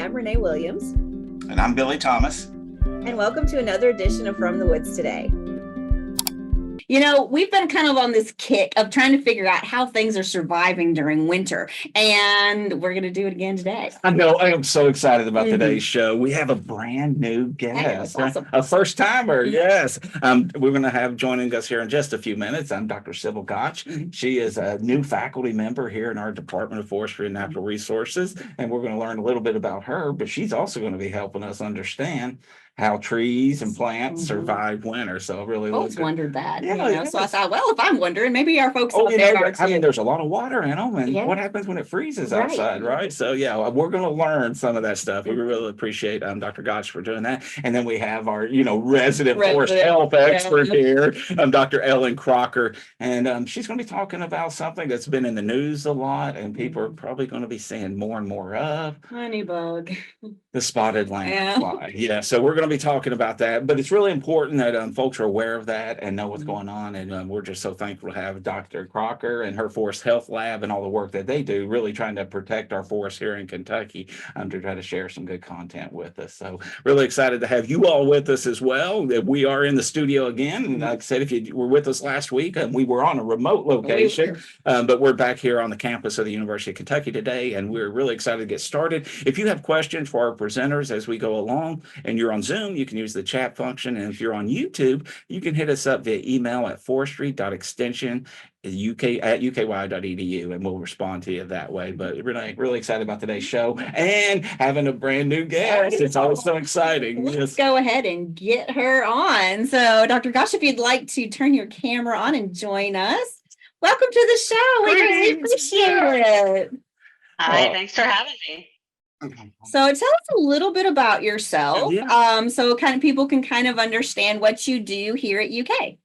I'm Renee Williams. And I'm Billy Thomas. And welcome to another edition of From the Woods Today. You know, we've been kind of on this kick of trying to figure out how things are surviving during winter, and we're going to do it again today. I know. I am so excited about today's show. We have a brand new guest, awesome. A first timer. Yes. We're going to have joining us here in just a few minutes. I'm Dr. Sybil Gotch. She is a new faculty member here in our Department of Forestry and Natural Resources, and we're going to learn a little bit about her, but she's also going to be helping us understand how trees and plants survive winter. So really wondered that. Yeah, So I thought, well, if I'm wondering, maybe our folks out there are too. I mean, there's a lot of water in them, and what happens when it freezes outside, right? So yeah, we're going to learn some of that stuff. We really appreciate Dr. Gotch for doing that. And then we have our resident forest health expert here, Dr. Ellen Crocker, and she's going to be talking about something that's been in the news a lot, and people are probably going to be seeing more and more of honeybug. The spotted lanternfly. Yeah, so we're going to be talking about that, but it's really important that folks are aware of that and know what's going on. And we're just so thankful to have Dr. Crocker and her Forest Health Lab and all the work that they do, really trying to protect our forests here in Kentucky, to try to share some good content with us. So really excited to have you all with us as well. We are in the studio again. And like I said, if you were with us last week, we were on a remote location, but we're back here on the campus of the University of Kentucky today, and we're really excited to get started. If you have questions for our presenters as we go along and you're on Zoom, you can use the chat function. And if you're on YouTube, you can hit us up via email at forestry.extension@uky.edu, and we'll respond to you that way. But really excited about today's show and having a brand new guest. It's always so exciting. Let's go ahead and get her on. So Dr. Gotch, if you'd like to turn your camera on and join us, welcome to the show. We really appreciate it. Hi, thanks for having me. So tell us a little bit about yourself, so kind of people can kind of understand what you do here at UK.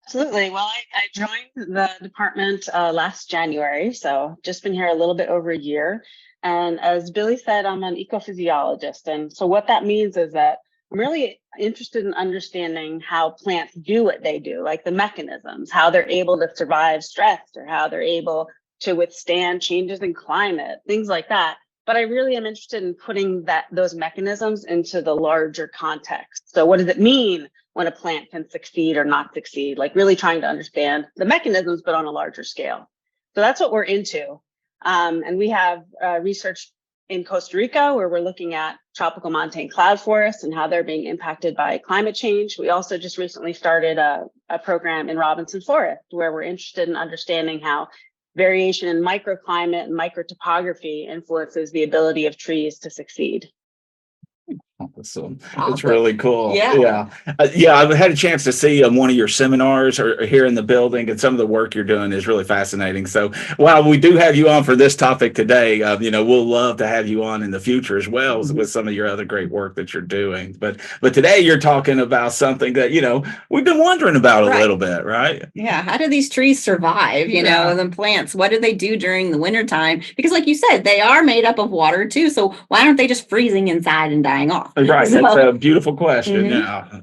Absolutely. Well, I joined the department last January, so just been here a little bit over a year. And as Billy said, I'm an ecophysiologist. And so what that means is that I'm really interested in understanding how plants do what they do, like the mechanisms, how they're able to survive stress or how they're able to withstand changes in climate, things like that. But I really am interested in putting those mechanisms into the larger context. So what does it mean when a plant can succeed or not succeed? Like really trying to understand the mechanisms, but on a larger scale. So that's what we're into. And we have research in Costa Rica where we're looking at tropical montane cloud forests and how they're being impacted by climate change. We also just recently started a program in Robinson Forest where we're interested in understanding how variation in microclimate and microtopography influences the ability of trees to succeed. Awesome. It's really cool. Yeah. I've had a chance to see one of your seminars or here in the building, and some of the work you're doing is really fascinating. So while we do have you on for this topic today, we'll love to have you on in the future as well with some of your other great work that you're doing. But today you're talking about something that, we've been wondering about a little bit, right? Yeah. How do these trees survive, know, the plants? What do they do during the wintertime? Because like you said, they are made up of water too. So why aren't they just freezing inside and dying off? Right. That's a beautiful question. Yeah,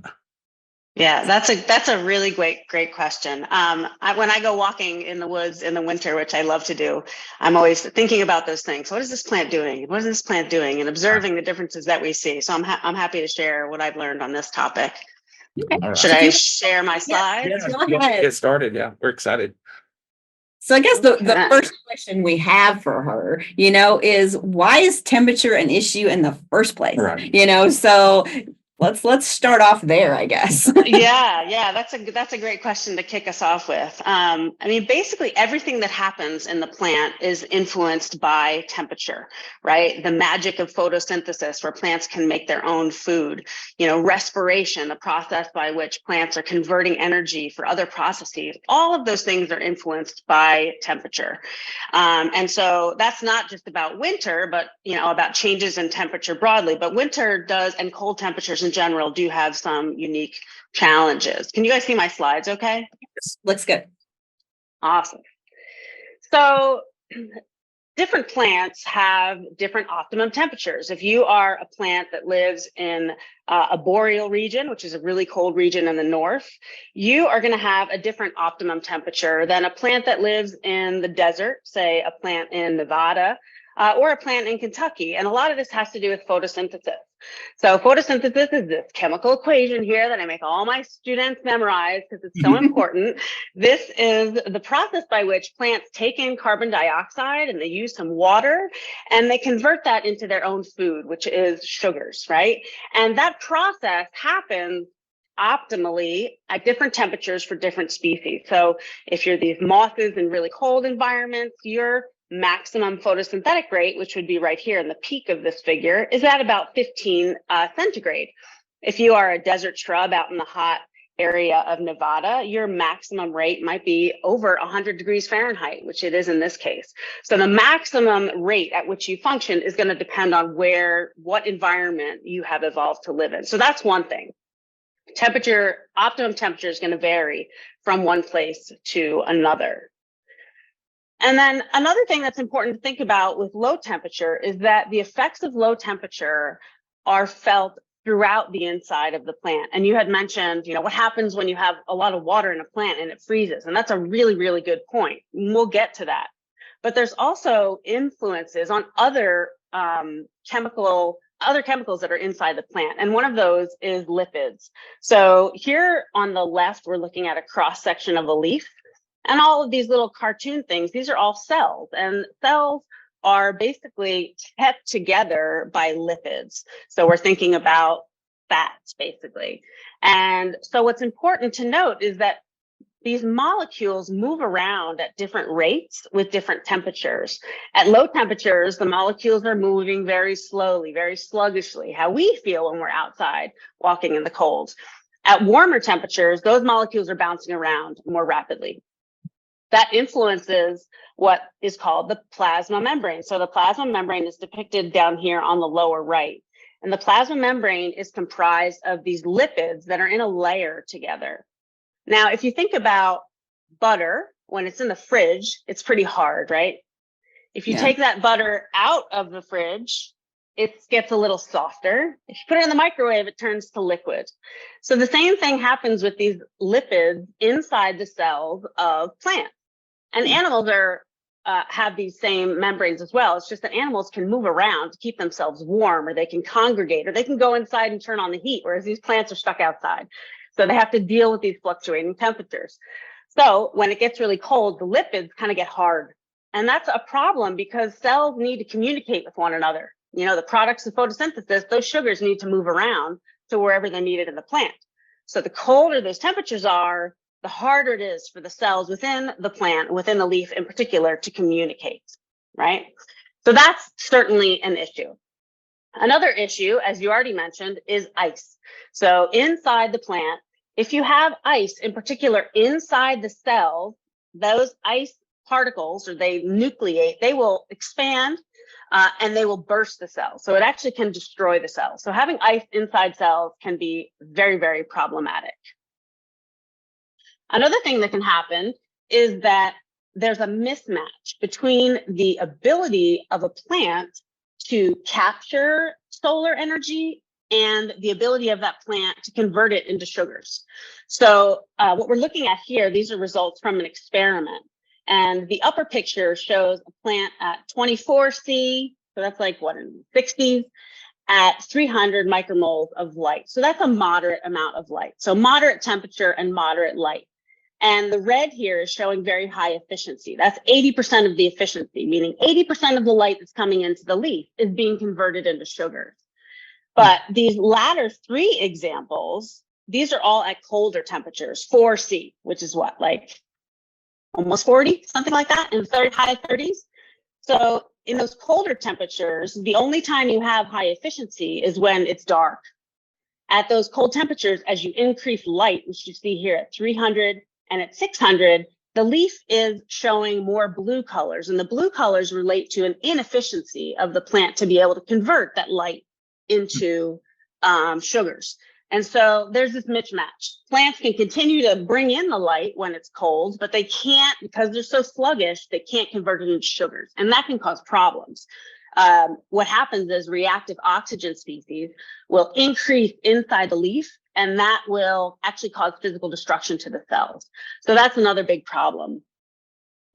that's a really great question. When I go walking in the woods in the winter, which I love to do, I'm always thinking about those things. What is this plant doing? What is this plant doing? And observing the differences that we see. So I'm happy to share what I've learned on this topic. Okay. Should I share my slides? Get started. Yeah, we're excited. So I guess the first question we have for her, is why is temperature an issue in the first place? Right. So let's start off there, I guess. Yeah, that's a great question to kick us off with. Basically everything that happens in the plant is influenced by temperature, right? The magic of photosynthesis, where plants can make their own food, respiration, the process by which plants are converting energy for other processes. All of those things are influenced by temperature. And so that's not just about winter, but, about changes in temperature broadly, but winter does, and cold temperatures in general do have some unique challenges. Can you guys see my slides okay? Looks good. Awesome. So different plants have different optimum temperatures. If you are a plant that lives in a boreal region, which is a really cold region in the north, you are going to have a different optimum temperature than a plant that lives in the desert, say a plant in Nevada, or a plant in Kentucky. And a lot of this has to do with photosynthesis. So photosynthesis is this chemical equation here that I make all my students memorize because it's so important. This is the process by which plants take in carbon dioxide and they use some water and they convert that into their own food, which is sugars, right? And that process happens optimally at different temperatures for different species. So if you're these mosses in really cold environments, your maximum photosynthetic rate, which would be right here in the peak of this figure, is at about 15 centigrade. If you are a desert shrub out in the hot area of Nevada, your maximum rate might be over 100 degrees Fahrenheit, which it is in this case. So the maximum rate at which you function is going to depend on what environment you have evolved to live in. So that's one thing. Optimum temperature is going to vary from one place to another. And then another thing that's important to think about with low temperature is that the effects of low temperature are felt throughout the inside of the plant. And you had mentioned, what happens when you have a lot of water in a plant and it freezes. And that's a really, really good point. We'll get to that. But there's also influences on other chemicals that are inside the plant. And one of those is lipids. So here on the left, we're looking at a cross section of a leaf. And all of these little cartoon things, these are all cells. And cells are basically kept together by lipids. So we're thinking about fats, basically. And so what's important to note is that these molecules move around at different rates with different temperatures. At low temperatures, the molecules are moving very slowly, very sluggishly, how we feel when we're outside walking in the cold. At warmer temperatures, those molecules are bouncing around more rapidly. That influences what is called the plasma membrane. So the plasma membrane is depicted down here on the lower right. And the plasma membrane is comprised of these lipids that are in a layer together. Now, if you think about butter, when it's in the fridge, it's pretty hard, right? If you take that butter out of the fridge, it gets a little softer. If you put it in the microwave, it turns to liquid. So the same thing happens with these lipids inside the cells of plants. And animals have these same membranes as well. It's just that animals can move around to keep themselves warm, or they can congregate, or they can go inside and turn on the heat, whereas these plants are stuck outside. So they have to deal with these fluctuating temperatures. So when it gets really cold, the lipids kind of get hard. And that's a problem because cells need to communicate with one another. The products of photosynthesis, those sugars need to move around to wherever they're needed in the plant. So the colder those temperatures are, the harder it is for the cells within the plant, within the leaf in particular, to communicate, right? So that's certainly an issue. Another issue, as you already mentioned, is ice. So inside the plant, if you have ice in particular inside the cells, those ice particles, or they nucleate, they will expand and they will burst the cell. So it actually can destroy the cell. So having ice inside cells can be very, very problematic. Another thing that can happen is that there's a mismatch between the ability of a plant to capture solar energy and the ability of that plant to convert it into sugars. So what we're looking at here, these are results from an experiment. And the upper picture shows a plant at 24C, so that's like what, in the 60s, at 300 micromoles of light. So that's a moderate amount of light. So moderate temperature and moderate light. And the red here is showing very high efficiency. That's 80% of the efficiency, meaning 80% of the light that's coming into the leaf is being converted into sugars. But these latter three examples, these are all at colder temperatures, 4C, which is what, like almost 40, something like that, in very high 30s. So in those colder temperatures, the only time you have high efficiency is when it's dark. At those cold temperatures, as you increase light, which you see here at 300 and at 600, the leaf is showing more blue colors, and the blue colors relate to an inefficiency of the plant to be able to convert that light into sugars. And so there's this mismatch. Plants can continue to bring in the light when it's cold, but they can't, because they're so sluggish, they can't convert it into sugars, and that can cause problems. What happens is reactive oxygen species will increase inside the leaf, and that will actually cause physical destruction to the cells. So that's another big problem.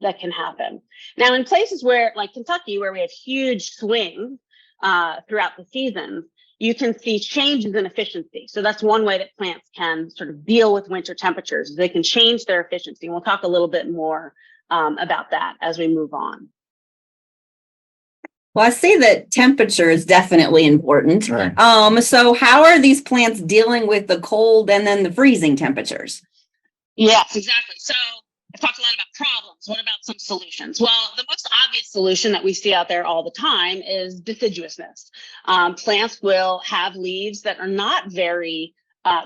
that can happen. Now, in places where, like Kentucky, where we have huge swings throughout the season, you can see changes in efficiency. So that's one way that plants can sort of deal with winter temperatures. They can change their efficiency. And we'll talk a little bit more about that as we move on. Well, I see that temperature is definitely important. Right. So how are these plants dealing with the cold and then the freezing temperatures? Yes, exactly. So I talked a lot about problems. What about some solutions? Well, the most obvious solution that we see out there all the time is deciduousness. Plants will have leaves that are not very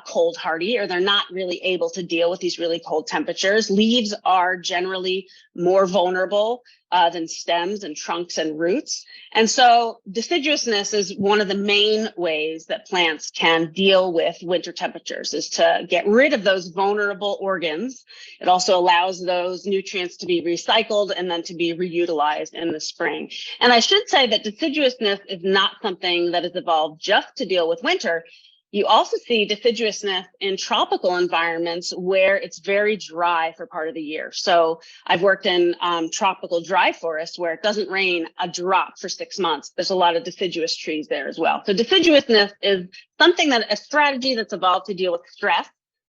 cold hardy, or they're not really able to deal with these really cold temperatures. Leaves are generally more vulnerable than stems and trunks and roots. And so deciduousness is one of the main ways that plants can deal with winter temperatures, is to get rid of those vulnerable organs. It also allows those nutrients to be recycled and then to be reutilized in the spring. And I should say that deciduousness is not something that has evolved just to deal with winter. You also see deciduousness in tropical environments where it's very dry for part of the year. So I've worked in tropical dry forests where it doesn't rain a drop for 6 months. There's a lot of deciduous trees there as well. So deciduousness is a strategy that's evolved to deal with stress.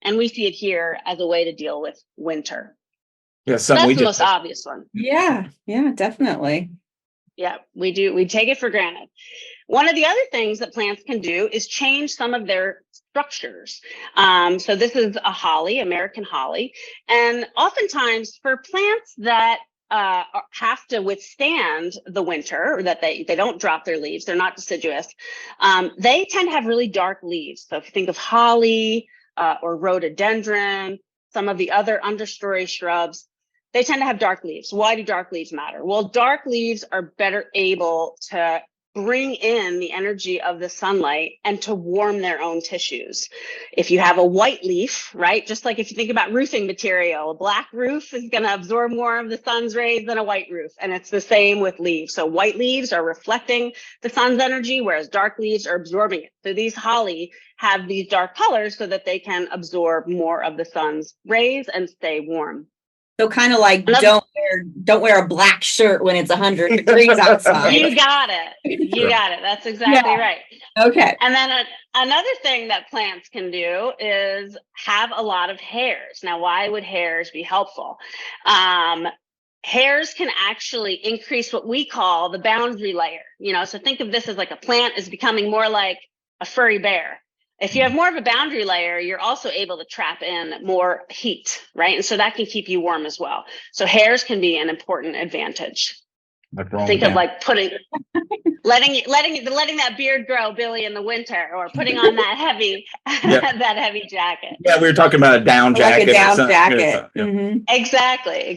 And we see it here as a way to deal with winter. Yeah, so that's the most obvious one. Yeah, definitely. Yeah, we do. We take it for granted. One of the other things that plants can do is change some of their structures. So this is a holly, American holly. And oftentimes for plants that have to withstand the winter, or that they don't drop their leaves, they're not deciduous, they tend to have really dark leaves. So if you think of holly or rhododendron, some of the other understory shrubs, they tend to have dark leaves. Why do dark leaves matter? Well, dark leaves are better able to bring in the energy of the sunlight and to warm their own tissues. If you have a white leaf, right, just like if you think about roofing material, a black roof is going to absorb more of the sun's rays than a white roof. And it's the same with leaves. So white leaves are reflecting the sun's energy, whereas dark leaves are absorbing it. So these holly have these dark colors so that they can absorb more of the sun's rays and stay warm. So kind of like don't wear a black shirt when it's 100 degrees outside. You got it. That's exactly right. Okay. And then another thing that plants can do is have a lot of hairs. Now, why would hairs be helpful? Hairs can actually increase what we call the boundary layer. So think of this as like a plant is becoming more like a furry bear. If you have more of a boundary layer, you're also able to trap in more heat, right? And so that can keep you warm as well. So hairs can be an important advantage. Think of like letting that beard grow, Billy, in the winter, or putting on that heavy that heavy jacket. Yeah, we were talking about a down jacket. Like a down jacket. Mm-hmm. Exactly.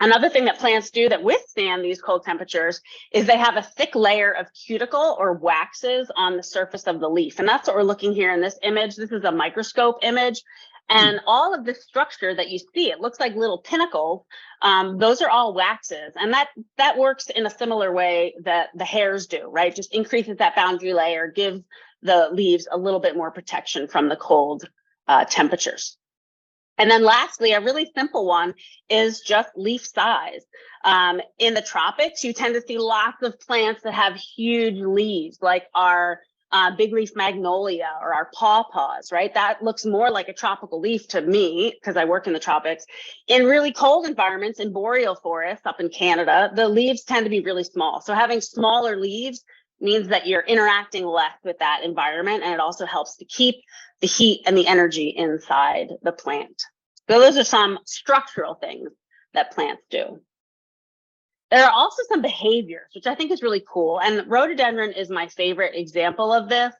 Another thing that plants do that withstand these cold temperatures is they have a thick layer of cuticle or waxes on the surface of the leaf. And that's what we're looking here in this image. This is a microscope image. And all of this structure that you see, it looks like little pinnacles. Those are all waxes. And that works in a similar way that the hairs do, right? Just increases that boundary layer, gives the leaves a little bit more protection from the cold temperatures. And then lastly, a really simple one is just leaf size. In the tropics, you tend to see lots of plants that have huge leaves, like our big leaf magnolia or our pawpaws, right? That looks more like a tropical leaf to me because I work in the tropics. In really cold environments, in boreal forests up in Canada, the leaves tend to be really small. So having smaller leaves means that you're interacting less with that environment, and it also helps to keep the heat and the energy inside the plant. So those are some structural things that plants do. There are also some behaviors, which I think is really cool. And rhododendron is my favorite example of this.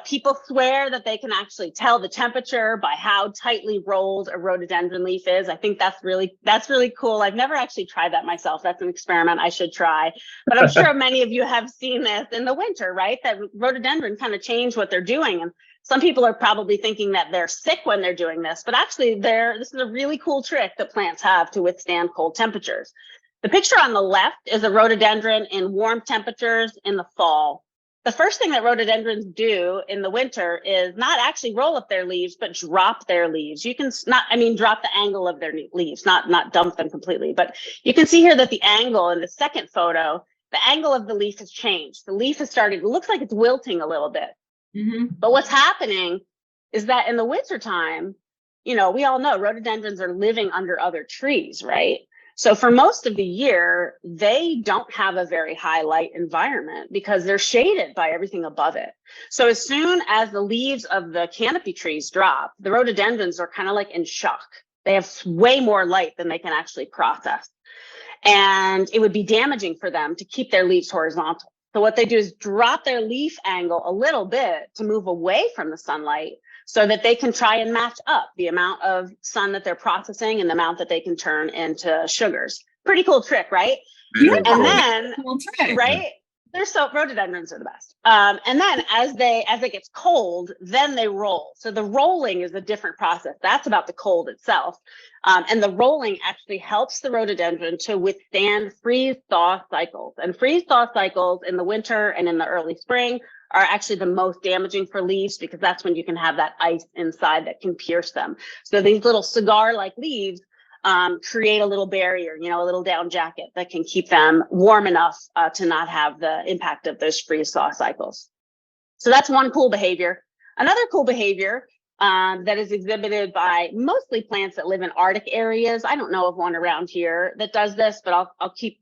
People swear that they can actually tell the temperature by how tightly rolled a rhododendron leaf is. I think that's really cool. I've never actually tried that myself. That's an experiment I should try. But I'm sure many of you have seen this in the winter, right? That rhododendron kind of change what they're doing. And some people are probably thinking that they're sick when they're doing this, but actually this is a really cool trick that plants have to withstand cold temperatures. The picture on the left is a rhododendron in warm temperatures in the fall. the first thing that rhododendrons do in the winter is not actually roll up their leaves, but drop their leaves. You can drop the angle of their leaves, not dump them completely. But you can see here that the angle in the second photo, the angle of the leaf has changed. The leaf has started, it looks like it's wilting a little bit. But what's happening is that in the wintertime, we all know rhododendrons are living under other trees, right? So for most of the year, they don't have a very high light environment because they're shaded by everything above it. So as soon as the leaves of the canopy trees drop, the rhododendrons are kind of like in shock. They have way more light than they can actually process. And it would be damaging for them to keep their leaves horizontal. So what they do is drop their leaf angle a little bit to move away from the sunlight so that they can try and match up the amount of sun that they're processing and the amount that they can turn into sugars. Pretty cool trick, right? Very cool. And then, right? Rhododendrons are the best. And then as it gets cold, then they roll. So the rolling is a different process. That's about the cold itself. And the rolling actually helps the rhododendron to withstand freeze-thaw cycles. And freeze-thaw cycles in the winter and in the early spring are actually the most damaging for leaves because that's when you can have that ice inside that can pierce them. So these little cigar-like leaves create a little barrier, a little down jacket that can keep them warm enough to not have the impact of those freeze-thaw cycles. So that's one cool behavior. Another cool behavior that is exhibited by mostly plants that live in Arctic areas. I don't know of one around here that does this, but I'll keep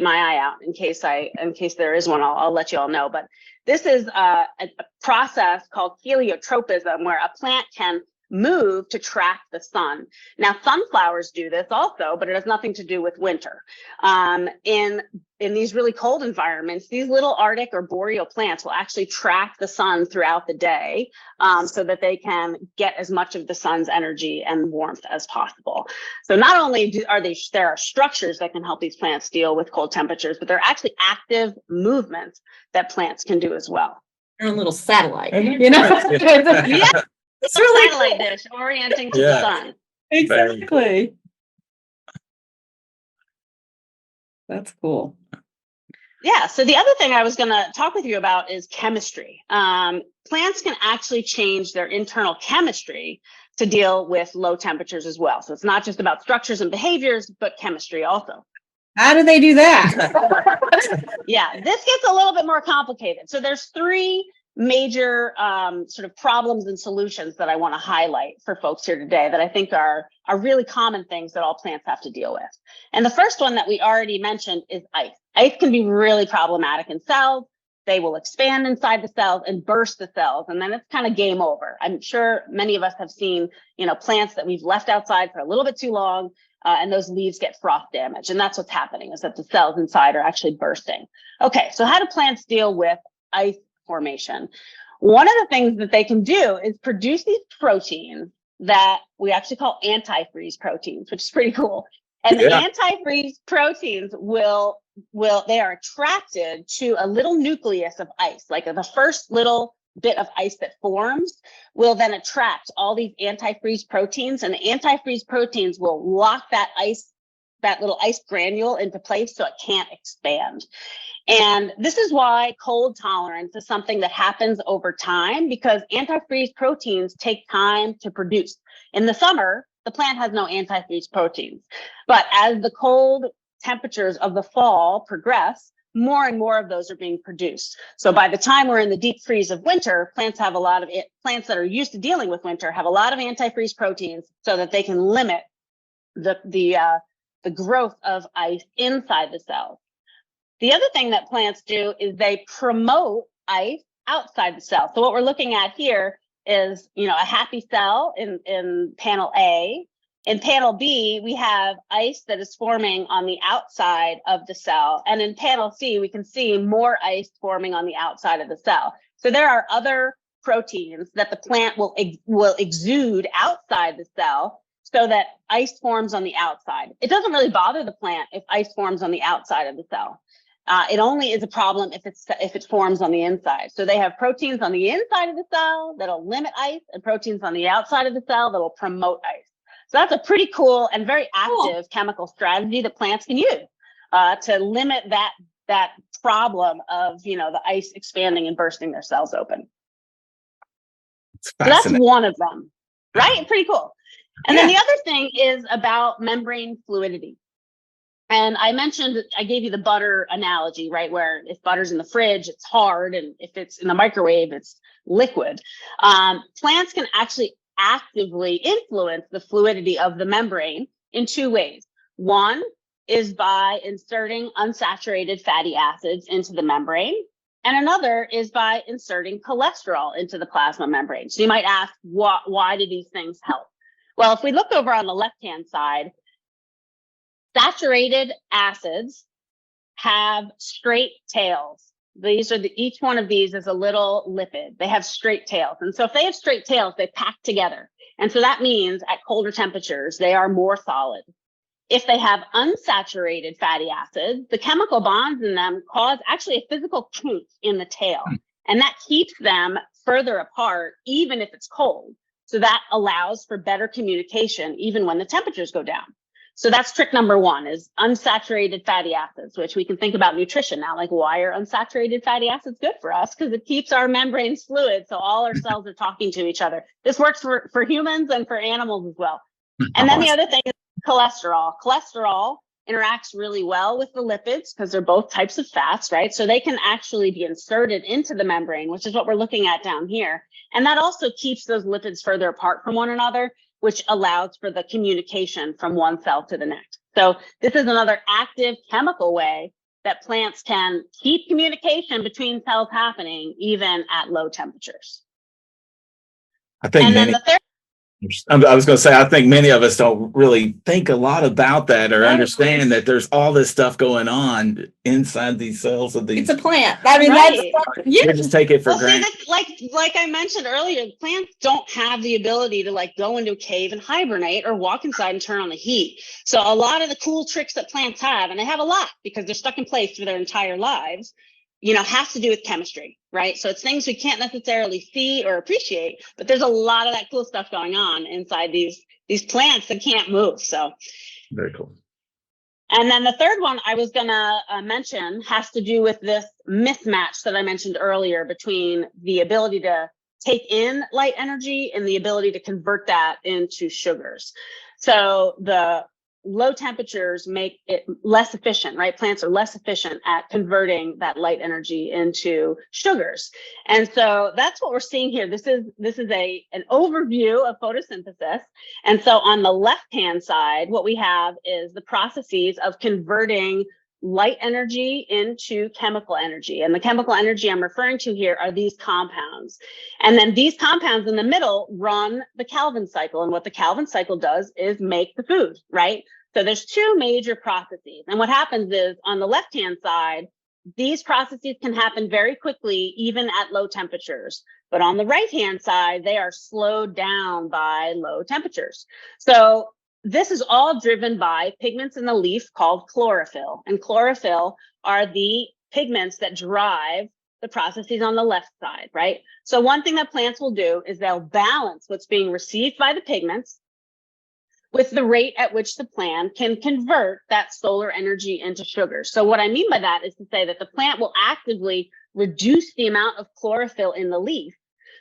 my eye out in case there is one. I'll let you all know. But this is a process called heliotropism, where a plant can move to track the sun. Now, sunflowers do this also, but it has nothing to do with winter. In these really cold environments, these little Arctic or boreal plants will actually track the sun throughout the day so that they can get as much of the sun's energy and warmth as possible. So not only there are structures that can help these plants deal with cold temperatures, but there are actually active movements that plants can do as well. They're a little satellite, Yeah. It's really satellite dish orienting to the sun. Exactly. That's cool. Yeah. So the other thing I was going to talk with you about is chemistry. Plants can actually change their internal chemistry to deal with low temperatures as well. So it's not just about structures and behaviors, but chemistry also. How do they do that? Yeah, this gets a little bit more complicated. So there's three major sort of problems and solutions that I want to highlight for folks here today that I think are really common things that all plants have to deal with. And the first one that we already mentioned is ice. Ice can be really problematic in cells. They will expand inside the cells and burst the cells, and then it's kind of game over. I'm sure many of us have seen, plants that we've left outside for a little bit too long, and those leaves get frost damage. And that's what's happening, is that the cells inside are actually bursting. Okay, so how do plants deal with ice formation? One of the things that they can do is produce these proteins that we actually call antifreeze proteins, which is pretty cool. And the antifreeze proteins they are attracted to a little nucleus of ice, like the first little bit of ice that forms will then attract all these antifreeze proteins, and the antifreeze proteins will lock that little ice granule into place so it can't expand. And this is why cold tolerance is something that happens over time, because antifreeze proteins take time to produce. In the summer, the plant has no antifreeze proteins. But as the cold temperatures of the fall progress, more and more of those are being produced. So by the time we're in the deep freeze of winter, plants that are used to dealing with winter have a lot of antifreeze proteins so that they can limit the growth of ice inside the cells. The other thing that plants do is they promote ice outside the cell. So what we're looking at here is, a happy cell in panel A. In panel B, we have ice that is forming on the outside of the cell. And in panel C, we can see more ice forming on the outside of the cell. So there are other proteins that the plant will exude outside the cell so that ice forms on the outside. It doesn't really bother the plant if ice forms on the outside of the cell. It only is a problem if it forms on the inside. So they have proteins on the inside of the cell that'll limit ice, and proteins on the outside of the cell that will promote ice. So that's a pretty cool and very active chemical strategy that plants can use to limit that problem of, the ice expanding and bursting their cells open. It's So that's fascinating. one of them, right? Pretty cool. And then the other thing is about membrane fluidity. And I gave you the butter analogy, right? Where if butter's in the fridge, it's hard. And if it's in the microwave, it's liquid. Plants can actually actively influence the fluidity of the membrane in two ways. One is by inserting unsaturated fatty acids into the membrane. And another is by inserting cholesterol into the plasma membrane. So you might ask, why do these things help? Well, if we look over on the left-hand side, saturated acids have straight tails. Each one of these is a little lipid. They have straight tails. And so if they have straight tails, they pack together. And so that means at colder temperatures, they are more solid. If they have unsaturated fatty acids, the chemical bonds in them cause actually a physical kink in the tail. And that keeps them further apart, even if it's cold. So that allows for better communication, even when the temperatures go down. So that's trick number one, is unsaturated fatty acids, which we can think about nutrition now. Like, why are unsaturated fatty acids good for us? Because it keeps our membranes fluid. So all our cells are talking to each other. This works for humans and for animals as well. And then the other thing is cholesterol. Cholesterol interacts really well with the lipids because they're both types of fats, right? So they can actually be inserted into the membrane, which is what we're looking at down here. And that also keeps those lipids further apart from one another, which allows for the communication from one cell to the next. So this is another active chemical way that plants can keep communication between cells happening even at low temperatures. I think and then the third I was going to say, I think many of us don't really think a lot about that or understand that there's all this stuff going on inside these cells of these. It's a plant. I mean, Right. We just take it for Well, granted. see, like I mentioned earlier, plants don't have the ability to go into a cave and hibernate or walk inside and turn on the heat. So a lot of the cool tricks that plants have, and they have a lot because they're stuck in place for their entire lives, has to do with chemistry, right? So it's things we can't necessarily see or appreciate, but there's a lot of that cool stuff going on inside these plants that can't move. So Very cool. And then the third one I was gonna mention has to do with this mismatch that I mentioned earlier between the ability to take in light energy and the ability to convert that into sugars. So the low temperatures make it less efficient, right? Plants are less efficient at converting that light energy into sugars. And so that's what we're seeing here. This is an overview of photosynthesis. And so on the left-hand side, what we have is the processes of converting light energy into chemical energy. And the chemical energy I'm referring to here are these compounds. And then these compounds in the middle run the Calvin cycle. And what the Calvin cycle does is make the food, right? So there's two major processes. And what happens is on the left-hand side, these processes can happen very quickly, even at low temperatures. But on the right-hand side, they are slowed down by low temperatures. So this is all driven by pigments in the leaf called chlorophyll. And chlorophyll are the pigments that drive the processes on the left side, right? So one thing that plants will do is they'll balance what's being received by the pigments with the rate at which the plant can convert that solar energy into sugar. So what I mean by that is to say that the plant will actively reduce the amount of chlorophyll in the leaf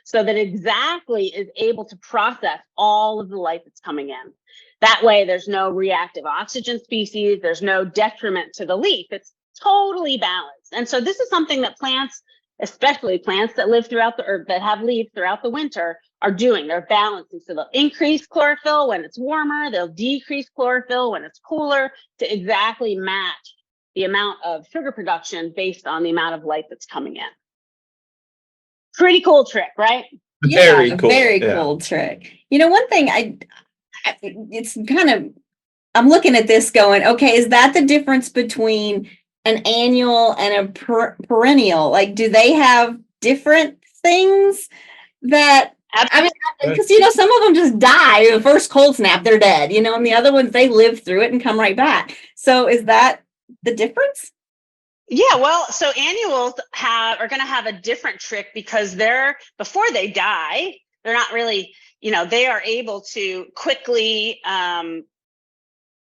so that it exactly is able to process all of the light that's coming in. That way, there's no reactive oxygen species, there's no detriment to the leaf. It's totally balanced. And so this is something that plants, especially plants that live throughout that have leaves throughout the winter, are doing. They're balancing. So they'll increase chlorophyll when it's warmer, they'll decrease chlorophyll when it's cooler to exactly match the amount of sugar production based on the amount of light that's coming in. Pretty cool trick, right? Very cool. Very cool trick. One thing it's kind of, I'm looking at this going, okay, is that the difference between an annual and a perennial? Like, do they have different things that, I mean, because, some of them just die. The first cold snap, they're dead, and the other ones, they live through it and come right back. So is that the difference? Yeah, well, so annuals are going to have a different trick because before they die, they're not really, they are able to quickly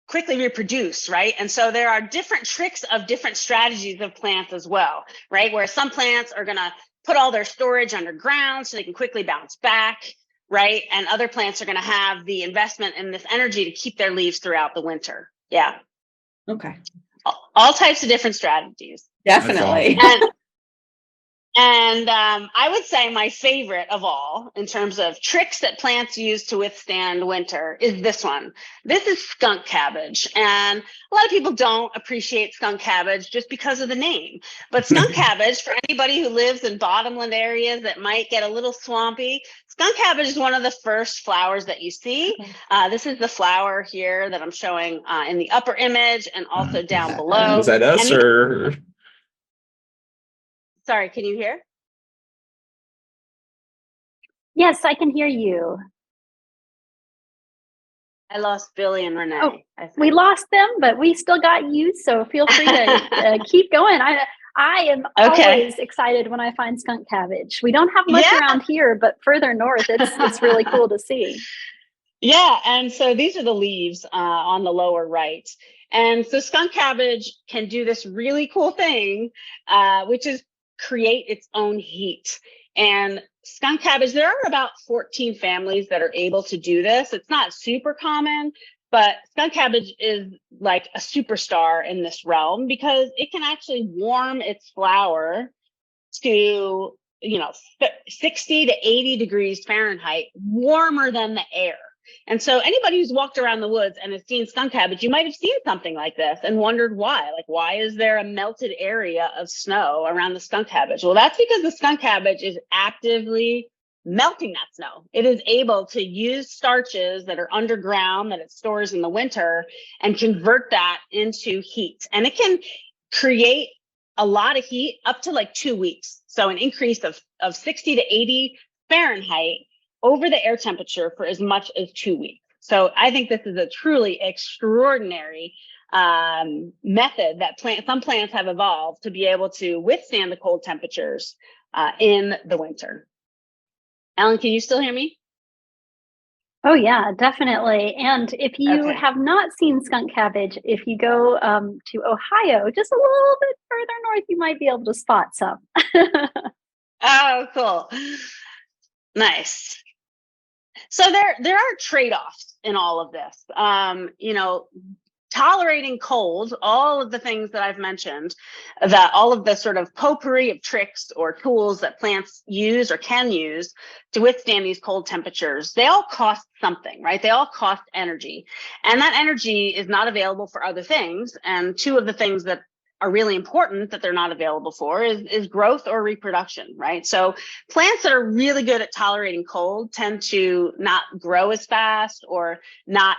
quickly reproduce, right? And so there are different tricks of different strategies of plants as well, right? Where some plants are going to put all their storage underground so they can quickly bounce back, right? And other plants are going to have the investment in this energy to keep their leaves throughout the winter. Yeah. Okay. All types of different strategies. Definitely. And I would say my favorite of all, in terms of tricks that plants use to withstand winter, is this one. This is skunk cabbage. And a lot of people don't appreciate skunk cabbage just because of the name. But skunk cabbage, for anybody who lives in bottomland areas that might get a little swampy, skunk cabbage is one of the first flowers that you see. This is the flower here that I'm showing in the upper image and also down below. Was that us or? Sorry, can you hear? Yes, I can hear you. I lost Billy and Renee. Oh, we lost them, but we still got you. So feel free to keep going. I am always excited when I find skunk cabbage. We don't have much around here, but further north, it's really cool to see. Yeah, and so these are the leaves on the lower right. And so skunk cabbage can do this really cool thing, which is create its own heat. And skunk cabbage, there are about 14 families that are able to do this. It's not super common, but skunk cabbage is like a superstar in this realm because it can actually warm its flower to, 60 to 80 degrees Fahrenheit, warmer than the air. And so anybody who's walked around the woods and has seen skunk cabbage, you might have seen something like this and wondered why. Like, why is there a melted area of snow around the skunk cabbage? Well, that's because the skunk cabbage is actively melting that snow. It is able to use starches that are underground that it stores in the winter and convert that into heat. And it can create a lot of heat up to like 2 weeks. So an increase of 60 to 80 Fahrenheit over the air temperature for as much as 2 weeks. So I think this is a truly extraordinary method that some plants have evolved to be able to withstand the cold temperatures in the winter. Ellen, can you still hear me? Oh yeah, definitely. And if you have not seen skunk cabbage, if you go to Ohio, just a little bit further north, you might be able to spot some. Oh, cool. Nice. So there are trade-offs in all of this. Tolerating cold, all of the things that I've mentioned, that all of the sort of potpourri of tricks or tools that plants use or can use to withstand these cold temperatures, they all cost something, right? They all cost energy. And that energy is not available for other things. And two of the things that are really important that they're not available for is growth or reproduction, right? So plants that are really good at tolerating cold tend to not grow as fast or not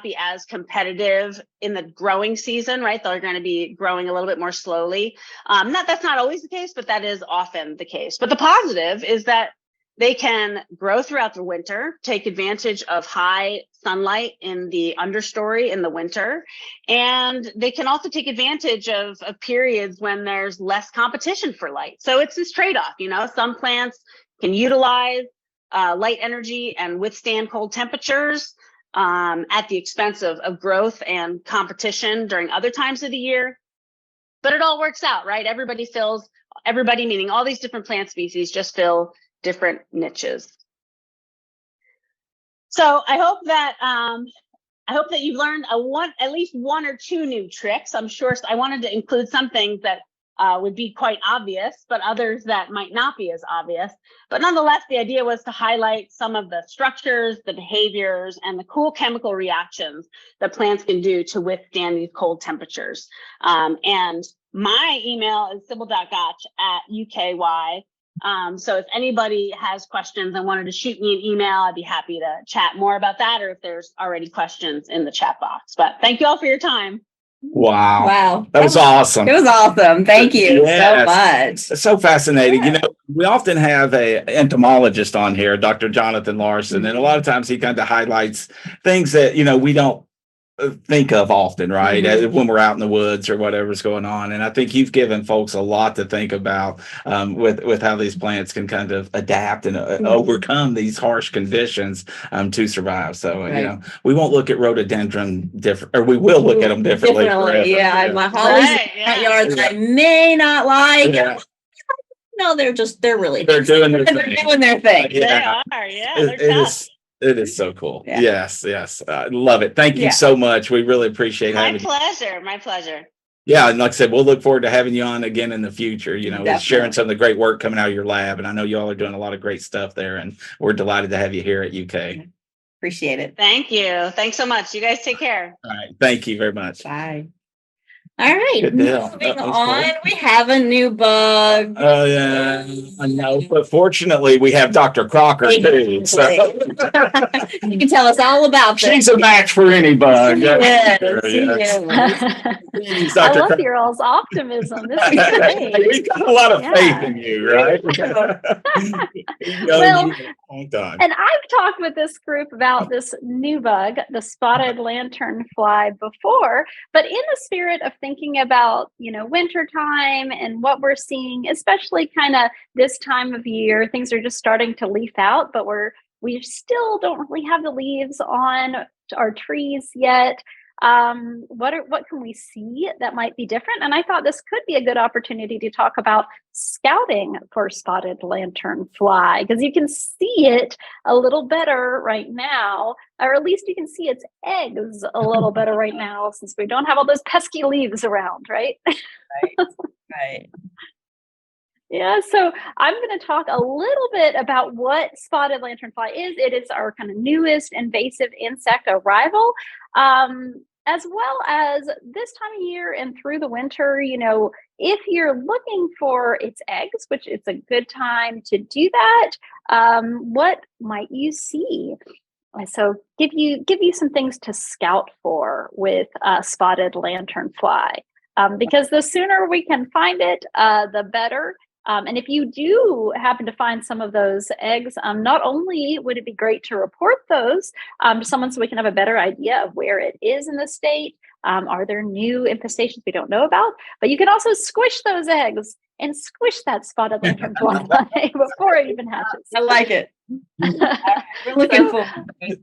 be as competitive in the growing season, right? They're going to be growing a little bit more slowly. That's not always the case, but that is often the case. But the positive is that they can grow throughout the winter, take advantage of high sunlight in the understory in the winter, and they can also take advantage of periods when there's less competition for light. So it's this trade-off, some plants can utilize light energy and withstand cold temperatures at the expense of growth and competition during other times of the year. But it all works out, right? Everybody meaning all these different plant species just fill different niches. So I hope that you've learned at least one or two new tricks. I'm sure I wanted to include some things that would be quite obvious, but others that might not be as obvious. But nonetheless, the idea was to highlight some of the structures, the behaviors, and the cool chemical reactions that plants can do to withstand these cold temperatures. And my email is sybil.gotch@uky. So if anybody has questions and wanted to shoot me an email, I'd be happy to chat more about that, or if there's already questions in the chat box. But thank you all for your time. Wow. That was awesome. It was awesome. Thank you so much. It's so fascinating. We often have an entomologist on here, Dr. Jonathan Larson, and a lot of times he kind of highlights things that, we don't think of often, right? Mhm. When we're out in the woods or whatever's going on. And I think you've given folks a lot to think about with how these plants can kind of adapt and overcome these harsh conditions to survive. So, Right. we won't look at rhododendron different, or we will look at them differently. Differently, forever. yeah. My hollies in the front yards I may not like. Yeah. No, they're really They're doing their they're thing. doing their thing. They Yeah. are, yeah. It They're tough. is. It is so cool. Yeah. Yes. Love it. Thank you Yeah. so much. We really appreciate My having you. pleasure. My pleasure. Yeah, and like I said, we'll look forward to having you on again in the future, Definitely. sharing some of the great work coming out of your lab. And I know you all are doing a lot of great stuff there, and we're delighted to have you here at UK. Appreciate it. Thank you. Thanks so much. You guys take care. All right. Thank you very much. Bye. All right, Good deal. moving That was on. cool. We have a new bug. Oh, yeah, I know. But fortunately, we have Dr. Crocker, too. So You can tell us all about this. she's a match for any bug. Yes, Yes. yes. I Dr. love your all's optimism. This is great. We've got a lot of Yeah. faith in you, right? Well, Long time. And I've talked with this group about this new bug, the spotted lanternfly, before, but in the spirit of thinking about, winter time and what we're seeing, especially kind of this time of year, things are just starting to leaf out, but we still don't really have the leaves on our trees yet. What can we see that might be different? And I thought this could be a good opportunity to talk about scouting for spotted lanternfly, because you can see it a little better right now, or at least you can see its eggs a little better right now, since we don't have all those pesky leaves around, right? Right. Yeah, so I'm going to talk a little bit about what spotted lanternfly is. It is our kind of newest invasive insect arrival, as well as this time of year and through the winter. If you're looking for its eggs, which it's a good time to do that, what might you see? So give you some things to scout for with spotted lanternfly, because the sooner we can find it, the better. And if you do happen to find some of those eggs, not only would it be great to report those to someone so we can have a better idea of where it is in the state, are there new infestations we don't know about, but you can also squish those eggs and squish that spotted lanternfly before it even hatches. I like it. We're looking forward.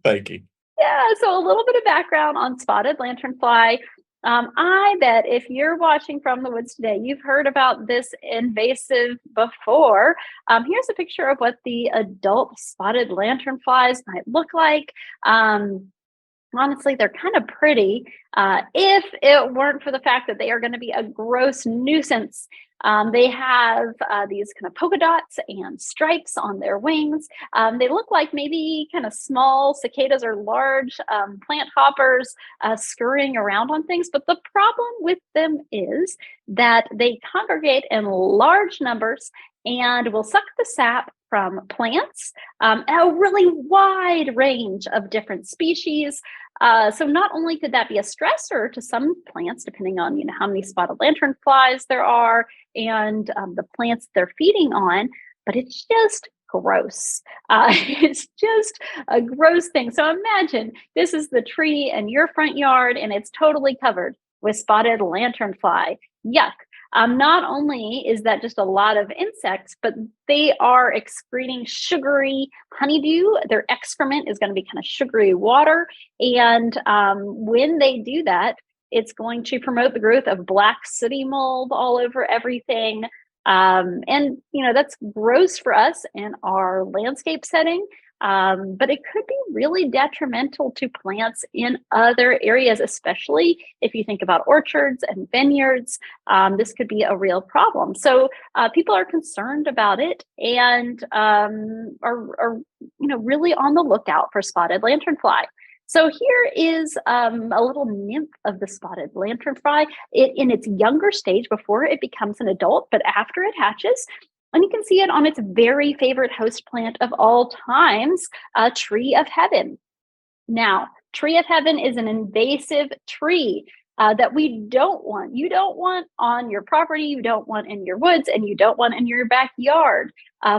Thank you. Yeah, so a little bit of background on spotted lanternfly. I bet if you're watching From the Woods today, you've heard about this invasive before. Here's a picture of what the adult spotted lanternflies might look like. Honestly, they're kind of pretty, if it weren't for the fact that they are going to be a gross nuisance. They have these kind of polka dots and stripes on their wings. They look like maybe kind of small cicadas or large plant hoppers scurrying around on things. But the problem with them is that they congregate in large numbers and will suck the sap from plants, a really wide range of different species. So not only could that be a stressor to some plants, depending on how many spotted lanternflies there are and the plants they're feeding on, but it's just gross. It's just a gross thing. So imagine this is the tree in your front yard and it's totally covered with spotted lanternfly. Yuck. Not only is that just a lot of insects, but they are excreting sugary honeydew. Their excrement is going to be kind of sugary water. And when they do that, it's going to promote the growth of black sooty mold all over everything. And, that's gross for us in our landscape setting. But it could be really detrimental to plants in other areas, especially if you think about orchards and vineyards. This could be a real problem. So people are concerned about it and are really on the lookout for spotted lanternfly. So here is a little nymph of the spotted lanternfly in its younger stage before it becomes an adult, but after it hatches. And you can see it on its very favorite host plant of all times, a tree of heaven. Now, tree of heaven is an invasive tree that we don't want. You don't want on your property, you don't want in your woods, and you don't want in your backyard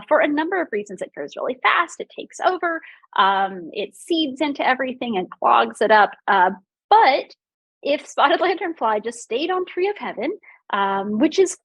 for a number of reasons. It grows really fast, it takes over, it seeds into everything and clogs it up. But if spotted lanternfly just stayed on Tree of Heaven, which is,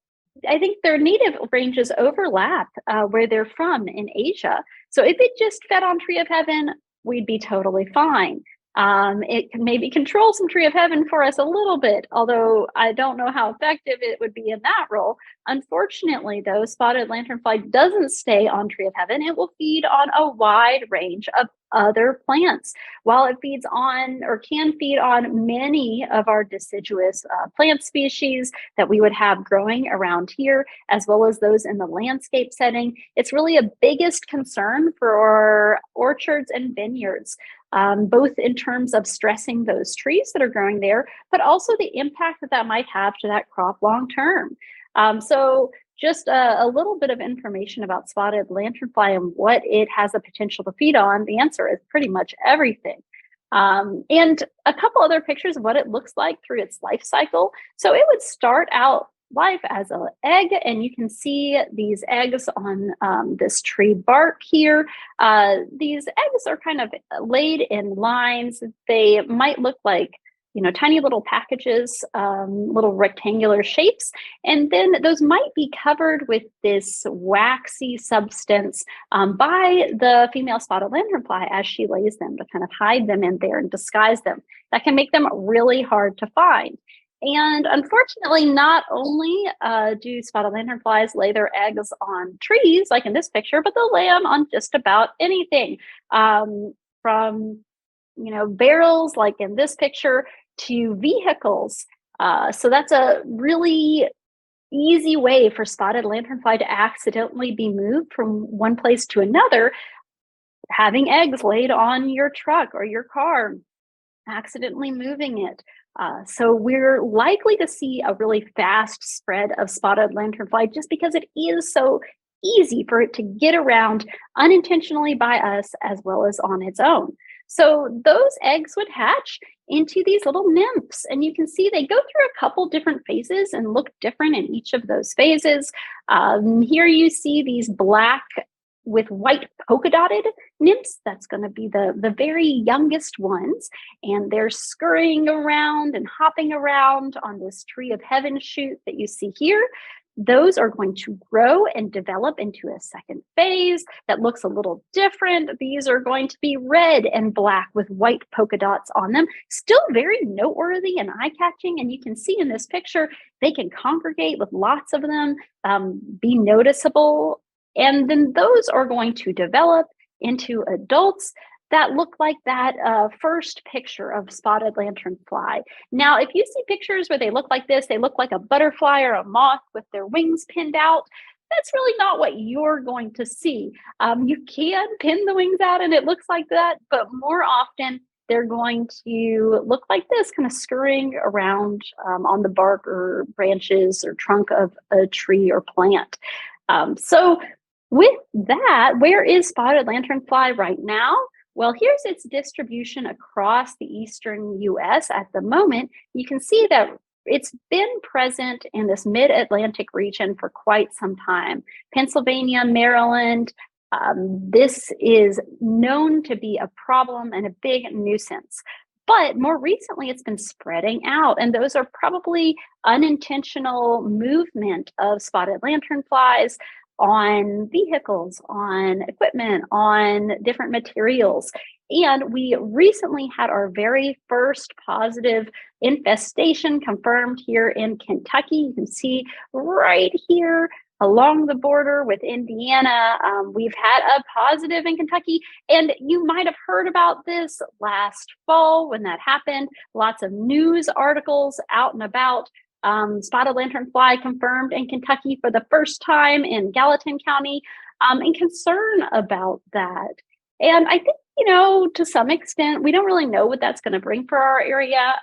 I think their native ranges overlap where they're from in Asia. So if it just fed on Tree of Heaven, we'd be totally fine. It can maybe control some Tree of Heaven for us a little bit, although I don't know how effective it would be in that role. Unfortunately, though, spotted lanternfly doesn't stay on Tree of Heaven. It will feed on a wide range of other plants. While it feeds on or can feed on many of our deciduous plant species that we would have growing around here, as well as those in the landscape setting, it's really a biggest concern for our orchards and vineyards. Both in terms of stressing those trees that are growing there, but also the impact that that might have to that crop long term. So just a little bit of information about spotted lanternfly and what it has the potential to feed on. The answer is pretty much everything. And a couple other pictures of what it looks like through its life cycle. So it would start out life as an egg, and you can see these eggs on this tree bark here. These eggs are kind of laid in lines. They might look like, tiny little packages, little rectangular shapes, and then those might be covered with this waxy substance by the female spotted lanternfly as she lays them to kind of hide them in there and disguise them. That can make them really hard to find. And unfortunately, not only do spotted lanternflies lay their eggs on trees, like in this picture, but they'll lay them on just about anything, from barrels, like in this picture, to vehicles. So that's a really easy way for spotted lanternfly to accidentally be moved from one place to another, having eggs laid on your truck or your car, accidentally moving it. So we're likely to see a really fast spread of spotted lanternfly just because it is so easy for it to get around unintentionally by us as well as on its own. So those eggs would hatch into these little nymphs, and you can see they go through a couple different phases and look different in each of those phases. Here you see these black with white polka dotted nymphs. That's going to be the very youngest ones, and they're scurrying around and hopping around on this Tree of Heaven shoot that you see here. Those are going to grow and develop into a second phase that looks a little different. These are going to be red and black with white polka dots on them. Still very noteworthy and eye-catching. And you can see in this picture, they can congregate with lots of them, be noticeable. And then those are going to develop into adults that look like that first picture of spotted lanternfly. Now, if you see pictures where they look like this, they look like a butterfly or a moth with their wings pinned out, that's really not what you're going to see. You can pin the wings out and it looks like that, but more often they're going to look like this, kind of scurrying around on the bark or branches or trunk of a tree or plant. So with that, where is spotted lanternfly right now? Well, here's its distribution across the eastern US at the moment. You can see that it's been present in this mid-Atlantic region for quite some time. Pennsylvania, Maryland, this is known to be a problem and a big nuisance. But more recently, it's been spreading out, and those are probably unintentional movement of spotted lanternflies on vehicles, on equipment, on different materials. And we recently had our very first positive infestation confirmed here in Kentucky. You can see right here along the border with Indiana, we've had a positive in Kentucky. And you might have heard about this last fall when that happened. Lots of news articles out and about. Spotted lanternfly confirmed in Kentucky for the first time in Gallatin County, and concern about that. And I think, to some extent, we don't really know what that's going to bring for our area.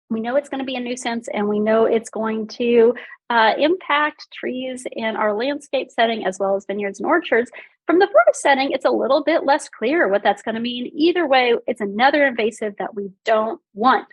We know it's going to be a nuisance, and we know it's going to impact trees in our landscape setting as well as vineyards and orchards. From the forest setting, it's a little bit less clear what that's going to mean. Either way, it's another invasive that we don't want.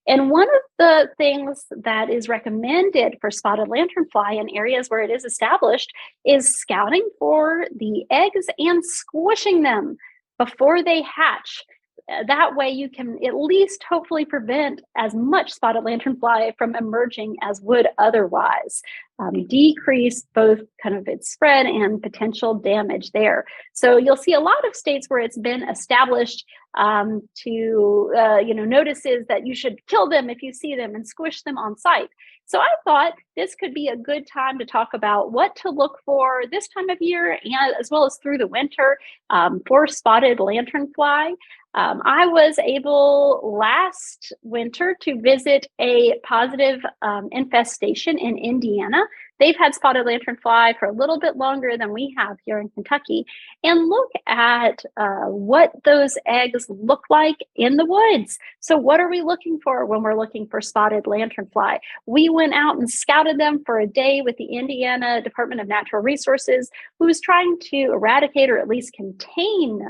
And one of the things that is recommended for spotted lanternfly in areas where it is established is scouting for the eggs and squishing them before they hatch. that way you can at least hopefully prevent as much spotted lanternfly from emerging as would otherwise. Decrease both kind of its spread and potential damage there. So you'll see a lot of states where it's been established notices that you should kill them if you see them and squish them on site. So I thought this could be a good time to talk about what to look for this time of year and as well as through the winter for spotted lanternfly. I was able last winter to visit a positive infestation in Indiana. They've had spotted lanternfly for a little bit longer than we have here in Kentucky. And look at what those eggs look like in the woods. So what are we looking for when we're looking for spotted lanternfly? We went out and scouted them for a day with the Indiana Department of Natural Resources, who was trying to eradicate or at least contain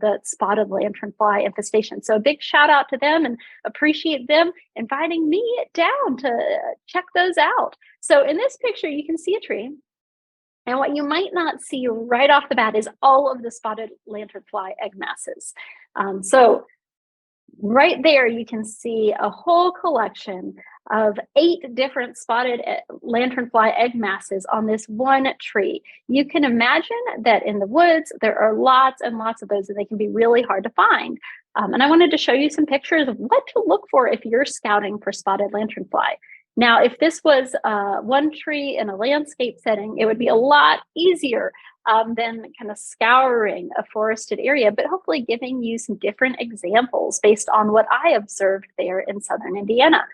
the spotted lanternfly infestation. So a big shout out to them, and appreciate them inviting me down to check those out. So in this picture, you can see a tree. And what you might not see right off the bat is all of the spotted lanternfly egg masses. So right there, you can see a whole collection of 8 different spotted lanternfly egg masses on this one tree. You can imagine that in the woods, there are lots and lots of those, and they can be really hard to find. And I wanted to show you some pictures of what to look for if you're scouting for spotted lanternfly. Now, if this was one tree in a landscape setting, it would be a lot easier than kind of scouring a forested area, but hopefully giving you some different examples based on what I observed there in southern Indiana.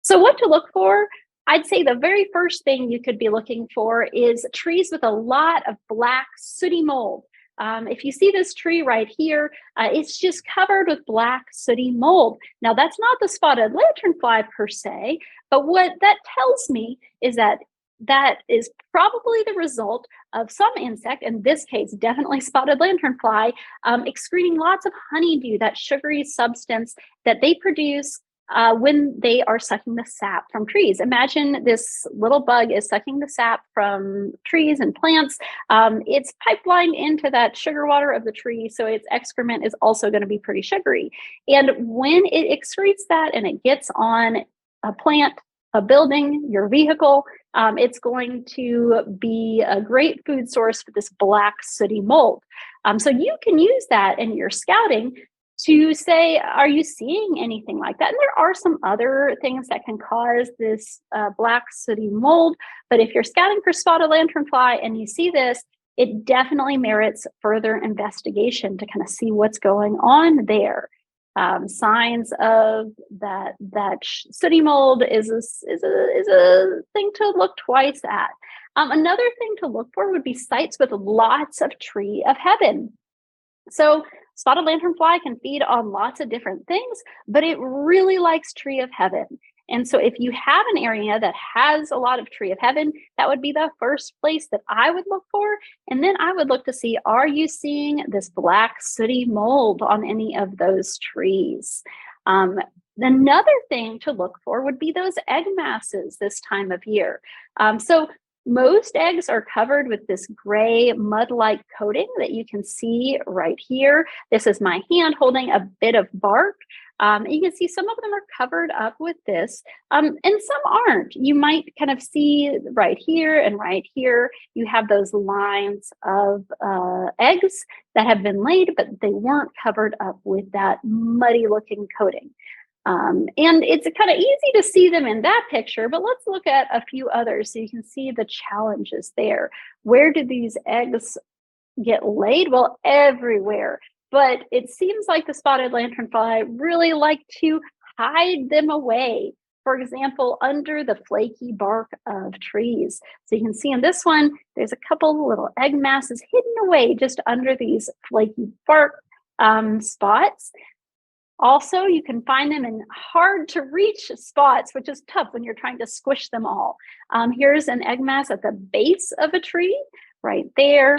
So what to look for? I'd say the very first thing you could be looking for is trees with a lot of black sooty mold. If you see this tree right here, it's just covered with black sooty mold. Now, that's not the spotted lanternfly per se, but what that tells me is that that is probably the result of some insect, in this case, definitely spotted lanternfly, excreting lots of honeydew, that sugary substance that they produce when they are sucking the sap from trees. Imagine this little bug is sucking the sap from trees and plants. It's pipelined into that sugar water of the tree, so its excrement is also going to be pretty sugary. And when it excretes that and it gets on a plant, a building, your vehicle, it's going to be a great food source for this black sooty mold. So you can use that in your scouting to say, are you seeing anything like that? And there are some other things that can cause this black sooty mold, but if you're scouting for spotted lanternfly and you see this, it definitely merits further investigation to kind of see what's going on there. Signs of that sooty mold is a thing to look twice at. Another thing to look for would be sites with lots of tree of heaven. So spotted lanternfly can feed on lots of different things, but it really likes tree of heaven. And so if you have an area that has a lot of tree of heaven, that would be the first place that I would look for. And then I would look to see, are you seeing this black sooty mold on any of those trees? Another thing to look for would be those egg masses this time of year. So most eggs are covered with this gray mud-like coating that you can see right here. This is my hand holding a bit of bark. You can see some of them are covered up with this, and some aren't. You might kind of see right here and right here, you have those lines of eggs that have been laid, but they weren't covered up with that muddy-looking coating. And it's kind of easy to see them in that picture, but let's look at a few others so you can see the challenges there. Where do these eggs get laid? Well, everywhere. But it seems like the spotted lanternfly really like to hide them away. For example, under the flaky bark of trees. So you can see in this one, there's a couple little egg masses hidden away just under these flaky bark spots. Also, you can find them in hard to reach spots, which is tough when you're trying to squish them all. Here's an egg mass at the base of a tree right there.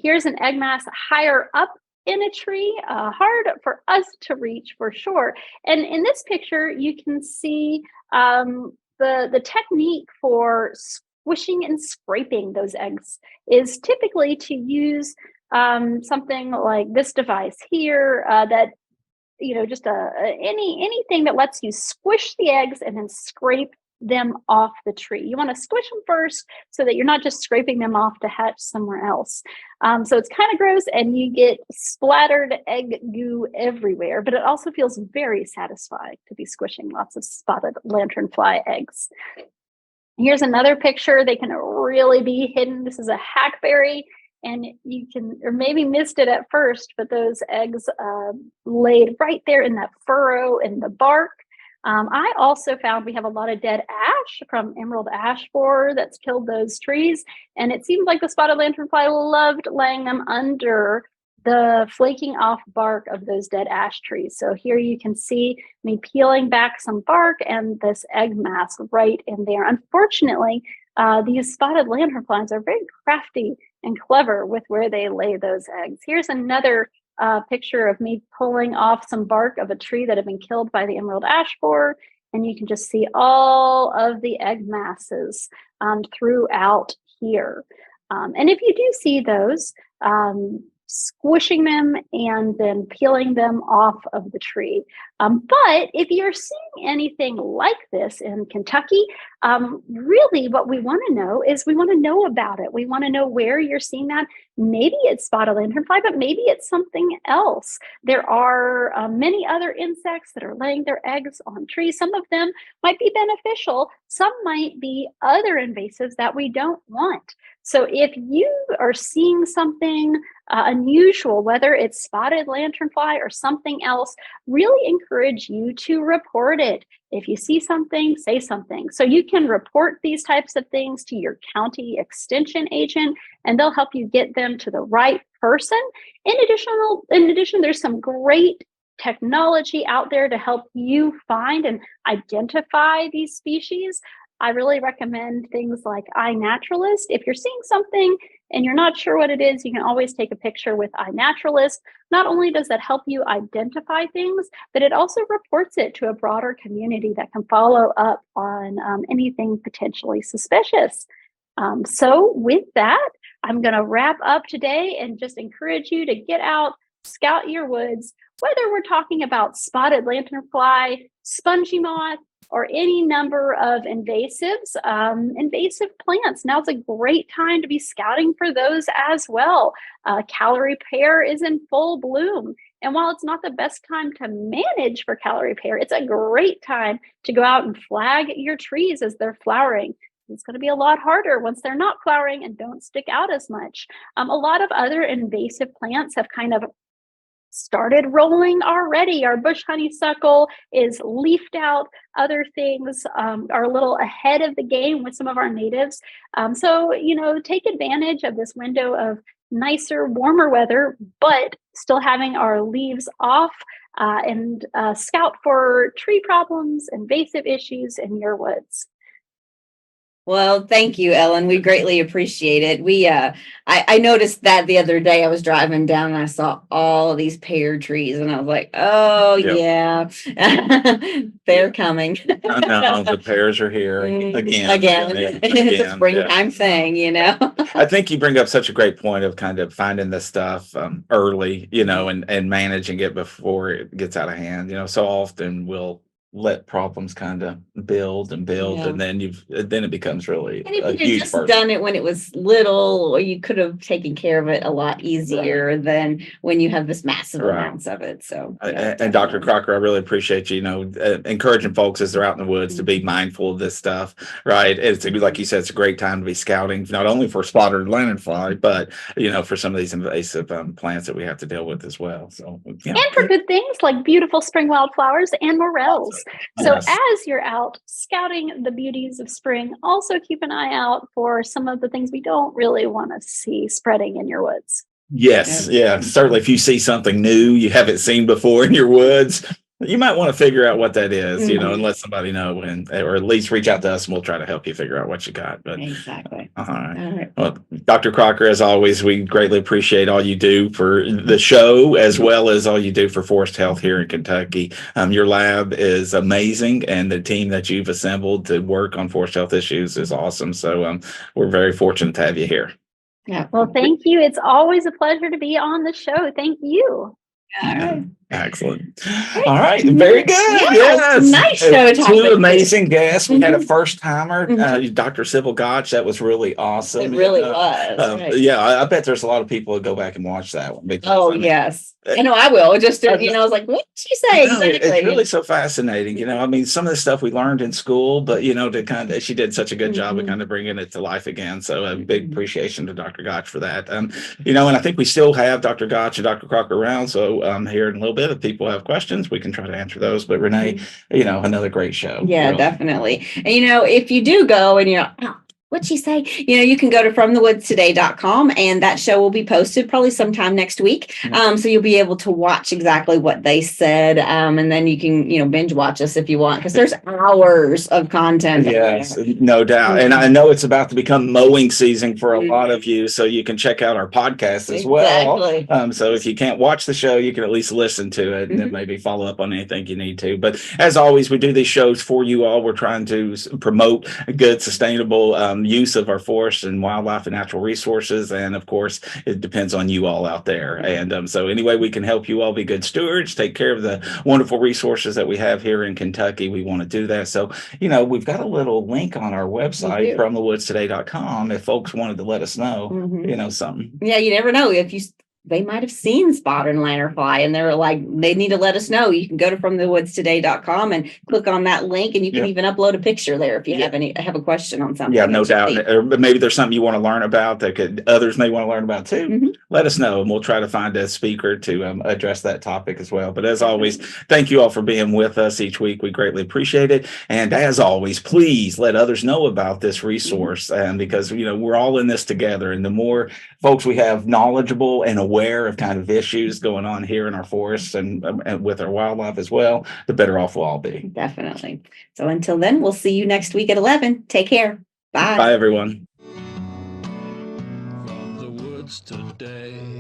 Here's an egg mass higher up in a tree, hard for us to reach for sure. And in this picture, you can see the technique for squishing and scraping those eggs is typically to use something like this device here that just anything that lets you squish the eggs and then scrape them off the tree. You want to squish them first so that you're not just scraping them off to hatch somewhere else. So it's kind of gross and you get splattered egg goo everywhere, but it also feels very satisfying to be squishing lots of spotted lanternfly eggs. Here's another picture. They can really be hidden. This is a hackberry, and you can, or maybe missed it at first, but those eggs laid right there in that furrow in the bark. I also found we have a lot of dead ash from emerald ash borer that's killed those trees. And it seemed like the spotted lanternfly loved laying them under the flaking off bark of those dead ash trees. So here you can see me peeling back some bark and this egg mass right in there. Unfortunately, these spotted lanternflies are very crafty and clever with where they lay those eggs. Here's another picture of me pulling off some bark of a tree that had been killed by the emerald ash borer, and you can just see all of the egg masses throughout here. And if you do see those, squishing them and then peeling them off of the tree. But if you're seeing anything like this in Kentucky, really what we want to know is we want to know about it. We want to know where you're seeing that. Maybe it's spotted lanternfly, but maybe it's something else. There are many other insects that are laying their eggs on trees. Some of them might be beneficial. Some might be other invasives that we don't want. So if you are seeing something unusual, whether it's spotted lanternfly or something else, really encourage you to report it. If you see something, say something. So you can report these types of things to your county extension agent, and they'll help you get them to the right person. In addition, there's some great technology out there to help you find and identify these species. I really recommend things like iNaturalist. If you're seeing something and you're not sure what it is, you can always take a picture with iNaturalist. Not only does that help you identify things, but it also reports it to a broader community that can follow up on anything potentially suspicious. So with that, I'm going to wrap up today and just encourage you to get out, scout your woods, whether we're talking about spotted lanternfly, spongy moth, or any number of invasive plants. Now's a great time to be scouting for those as well. Calorie pear is in full bloom. And while it's not the best time to manage for calorie pear, it's a great time to go out and flag your trees as they're flowering. It's going to be a lot harder once they're not flowering and don't stick out as much. A lot of other invasive plants have kind of started rolling already. Our bush honeysuckle is leafed out. Other things are a little ahead of the game with some of our natives. So, take advantage of this window of nicer, warmer weather, but still having our leaves off and scout for tree problems, invasive issues in your woods. Well, thank you, Ellen. We greatly appreciate it. I noticed that the other day I was driving down and I saw all of these pear trees and I was like, oh, Yep. yeah, they're coming. I know the pears are here again. It's a springtime thing, I think you bring up such a great point of kind of finding this stuff early, and managing it before it gets out of hand. So often we'll let problems kind of build and then it becomes really and if a you huge had just burden. done it when it was little, or you could have taken care of it a lot easier than when you have this massive amounts of it. So and Dr. Crocker, I really appreciate you encouraging folks as they're out in the woods to be mindful of this stuff, right? It's like you said, it's a great time to be scouting, not only for spotted lanternfly, but for some of these invasive plants that we have to deal with as well. So and for good things like beautiful spring wildflowers and morels. So as you're out scouting the beauties of spring, also keep an eye out for some of the things we don't really want to see spreading in your woods. Yes. Yeah. Certainly if you see something new you haven't seen before in your woods, you might want to figure out what that is, and let somebody know, or at least reach out to us and we'll try to help you figure out what you got. But exactly. All right. Well, Dr. Crocker, as always, we greatly appreciate all you do for the show as well as all you do for forest health here in Kentucky. Your lab is amazing, and the team that you've assembled to work on forest health issues is awesome. So we're very fortunate to have you here. Yeah. Well, thank you. It's always a pleasure to be on the show. Thank you. All right. Excellent. All right. Very good. Yes. Nice show topic. Two amazing guests. We had a first timer, Dr. Sybil Gotch. That was really awesome. It really was. Right. Yeah, I bet there's a lot of people who go back and watch that one. Oh, yes. I know I will. Just, I was like, what did she say exactly? It's really so fascinating. I mean, some of the stuff we learned in school, but, she did such a good job of kind of bringing it to life again. So a big appreciation to Dr. Gotch for that. And I think we still have Dr. Gotch and Dr. Crocker around. So here in a little bit, if people have questions, we can try to answer those. But Renee, another great show. Yeah, definitely. And, if you do go and what'd she say? You can go to fromthewoodstoday.com and that show will be posted probably sometime next week. So you'll be able to watch exactly what they said. And then you can, binge watch us if you want, because there's hours of content. Yes, no doubt. And I know it's about to become mowing season for a lot of you. So you can check out our podcast as well. So if you can't watch the show, you can at least listen to it and then maybe follow up on anything you need to. But as always, we do these shows for you all. We're trying to promote a good, sustainable use of our forests and wildlife and natural resources. And of course, it depends on you all out there. And so any way we can help you all be good stewards, take care of the wonderful resources that we have here in Kentucky, we want to do that. So, we've got a little link on our website, fromthewoodstoday.com, if folks wanted to let us know, something. Yeah, you never know. They might have seen spotted lanternfly and they're like, they need to let us know. You can go to fromthewoodstoday.com and click on that link, and you can even upload a picture there if you have a question on something. Yeah, no doubt. Or maybe there's something you want to learn about that others may want to learn about too. Let us know and we'll try to find a speaker to address that topic as well. But as always, thank you all for being with us each week. We greatly appreciate it. And as always, please let others know about this resource, because we're all in this together. And the more folks we have knowledgeable and aware of kind of issues going on here in our forests and with our wildlife as well, the better off we'll all be. Definitely. So until then, we'll see you next week at 11. Take care. Bye. Bye, everyone. From the woods today.